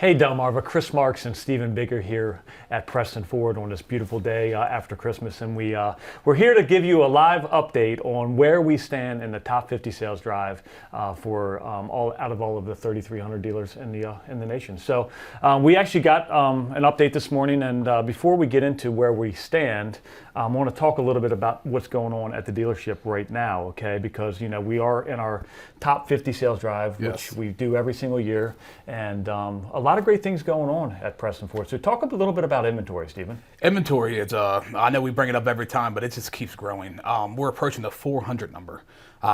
Hey Delmarva, Chris Marks and Stephen Bigger here at Preston Ford on this beautiful day after Christmas, and we're here to give you a live update on where we stand in the top 50 sales drive for all of the 3,300 dealers in the nation. So we actually got an update this morning, and before we get into where we stand, I want to talk a little bit about what's going on at the dealership right now, okay? Because we are in our top 50 sales drive, which we do every single year, and a lot of great things going on at Preston Ford. So talk a little bit about inventory, Stephen. Inventory is, I know we bring it up every time, but it just keeps growing. We're approaching the 400 number.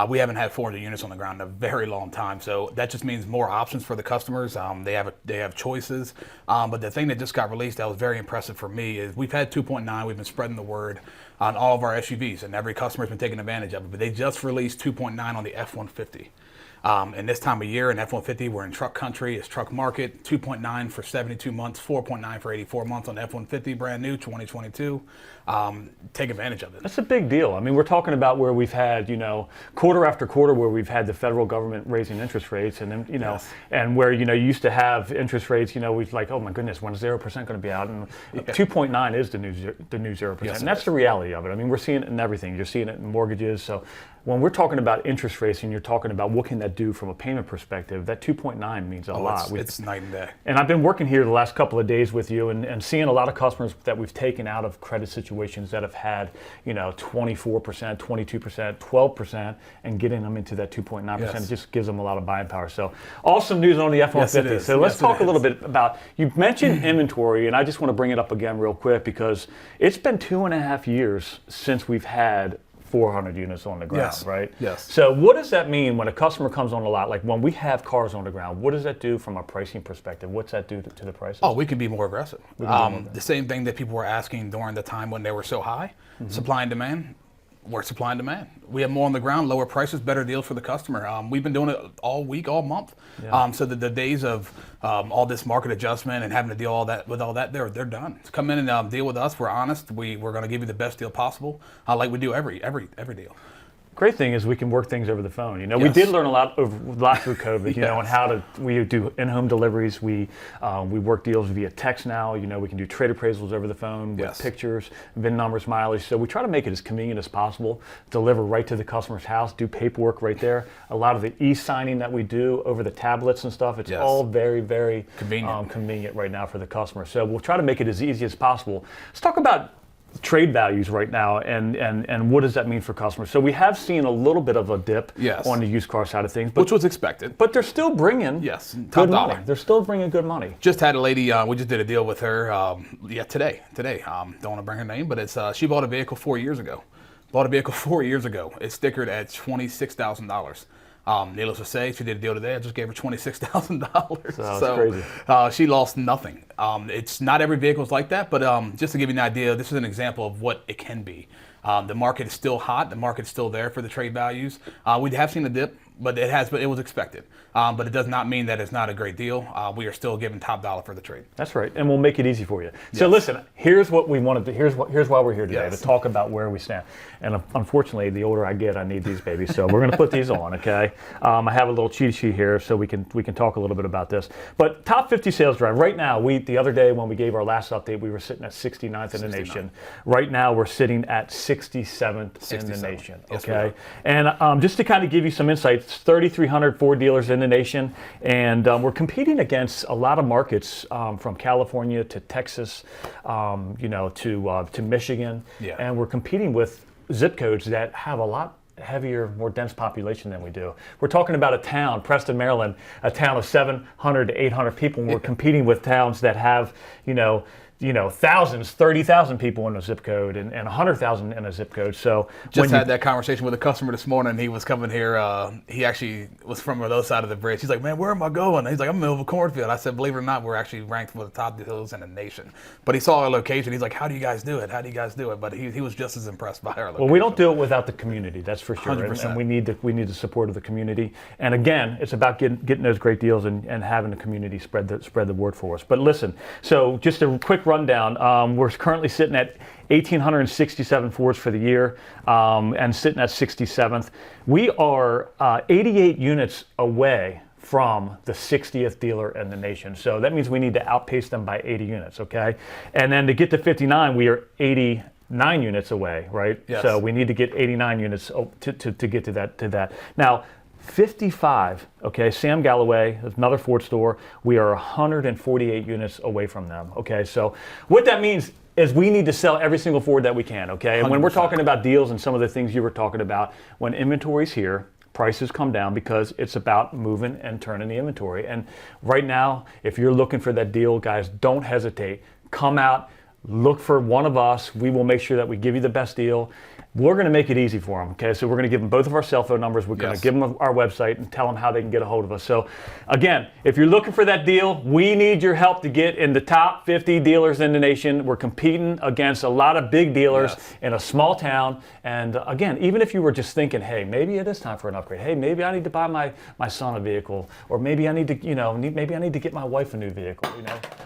We haven't had 400 units on the ground in a very long time, so that just means more options for the customers. They have choices, but the thing that just got released that was very impressive for me is we've had 2.9. We've been spreading the word on all of our SUVs, and every customer's been taking advantage of it. But they just released 2.9 on the F-150. And this time of year in F-150, we're in truck country, it's truck market, 2.9 for 72 months, 4.9 for 84 months on F-150, brand new, 2022. Take advantage of it. That's a big deal. I mean, we're talking about where we've had, quarter after quarter where we've had the federal government raising interest rates, and then, and where, you used to have interest rates, we've like, oh my goodness, when's 0% going to be out? And 2.9 is the new 0%. Yes, and that's the reality of it. I mean, we're seeing it in everything. You're seeing it in mortgages. So when we're talking about interest rates and you're talking about what can that do from a payment perspective, that 2.9 means a lot. It's night and day. And I've been working here the last couple of days with you and seeing a lot of customers that we've taken out of credit situations that have had, 24%, 22%, 12%, and getting them into that 2.9%. It just gives them a lot of buying power. So awesome news on the F-150. Yes, so let's talk a little bit about, you mentioned inventory, and I just want to bring it up again real quick because it's been 2.5 years since we've had 400 units on the ground, right? Yes. So what does that mean when a customer comes on the lot? Like when we have cars on the ground, what does that do from a pricing perspective? What's that do to the prices? Oh, we can be more aggressive. The same thing that people were asking during the time when they were so high, supply and demand. We're supply and demand. We have more on the ground, lower prices, better deals for the customer. We've been doing it all week, all month. So the days of all this market adjustment and having to deal with all that, they're done. So come in and deal with us. We're honest. We're going to give you the best deal possible, like we do every deal. Great thing is we can work things over the phone. We did learn a lot through COVID. On how we do in-home deliveries. We work deals via text now. We can do trade appraisals over the phone with pictures, VIN numbers, mileage. So we try to make it as convenient as possible. Deliver right to the customer's house. Do paperwork right there. A lot of the e-signing that we do over the tablets and stuff. It's all very, very convenient right now for the customer. So we'll try to make it as easy as possible. Let's talk about trade values right now and what does that mean for customers. So we have seen a little bit of a dip on the used car side of things, which was expected, but they're still bringing good money. They're still bringing good money. Just had a lady, we just did a deal with her today. Don't want to bring her name, but it's she bought a vehicle 4 years ago. It's stickered at $26,000. Needless to say, she did a deal today. I just gave her $26,000. So crazy. She lost nothing. It's not every vehicle is like that, but just to give you an idea, this is an example of what it can be. The market is still hot. The market's still there for the trade values. We have seen a dip, but it was expected. But it does not mean that it's not a great deal. We are still giving top dollar for the trade. That's right, and we'll make it easy for you. So listen, here's what we wanted to. Here's why we're here today, to talk about where we stand. And unfortunately, the older I get, I need these babies. So we're going to put these on, okay? I have a little cheat sheet here, so we can talk a little bit about this. But top 50 sales drive right now. The other day when we gave our last update, we were sitting at 69th in the nation. Right now, we're sitting at 67th in the nation. Okay, and just to kind of give you some insight. 3,300 Ford dealers in the nation, and we're competing against a lot of markets from California to Texas, to Michigan, and we're competing with zip codes that have a lot heavier, more dense population than we do. We're talking about a town, Preston, Maryland, a town of 700 to 800 people, and we're competing with towns that have, thousands, 30,000 people in a zip code and 100,000 in a zip code. So just had that conversation with a customer this morning. He was coming here. He actually was from the other side of the bridge. He's like, man, where am I going? He's like, I'm in the middle of a cornfield. I said, believe it or not, we're actually ranked one of the top dealers in the nation. But he saw our location. He's like, how do you guys do it? But he was just as impressed by our location. Well, we don't do it without the community. That's for sure. 100%. And we need the support of the community. And again, it's about getting those great deals and having the community spread the word for us. But listen, so just a quick rundown. We're currently sitting at 1,867 Fords for the year and sitting at 67th. We are 88 units away from the 60th dealer in the nation. So that means we need to outpace them by 80 units, okay? And then to get to 59, we are 89 units away, right? Yes. So we need to get 89 units to get to that. Now, 55, okay, Sam Galloway, another Ford store, we are 148 units away from them, okay? So what that means is we need to sell every single Ford that we can, okay? And when we're 100%. talking about deals and some of the things you were talking about, when inventory's here, prices come down because it's about moving and turning the inventory. And right now, if you're looking for that deal, guys, don't hesitate. Come out, look for one of us. We will make sure that we give you the best deal. We're going to make it easy for them, okay? So we're going to give them both of our cell phone numbers. We're going to give them our website and tell them how they can get a hold of us. So again, if you're looking for that deal, we need your help to get in the top 50 dealers in the nation. We're competing against a lot of big dealers in a small town. And again, even if you were just thinking, hey, maybe it is time for an upgrade. Hey, maybe I need to buy my son a vehicle, or maybe I need to, maybe I need to get my wife a new vehicle.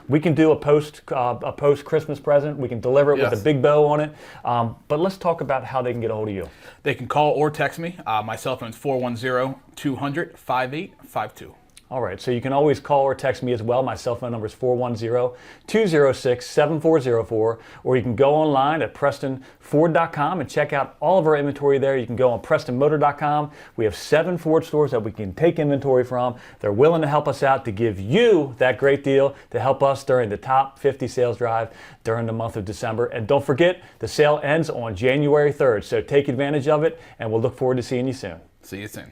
We can do a post Christmas present. We can deliver it with a big bow on it. But let's talk about how they can get a hold of you. They can call or text me. My cell phone is 410-200-5852. All right, so you can always call or text me as well. My cell phone number is 410-206-7404, or you can go online at PrestonFord.com and check out all of our inventory there. You can go on PrestonMotor.com. We have 7 Ford stores that we can take inventory from. They're willing to help us out to give you that great deal to help us during the top 50 sales drive during the month of December. And don't forget, the sale ends on January 3rd, so take advantage of it, and we'll look forward to seeing you soon. See you soon.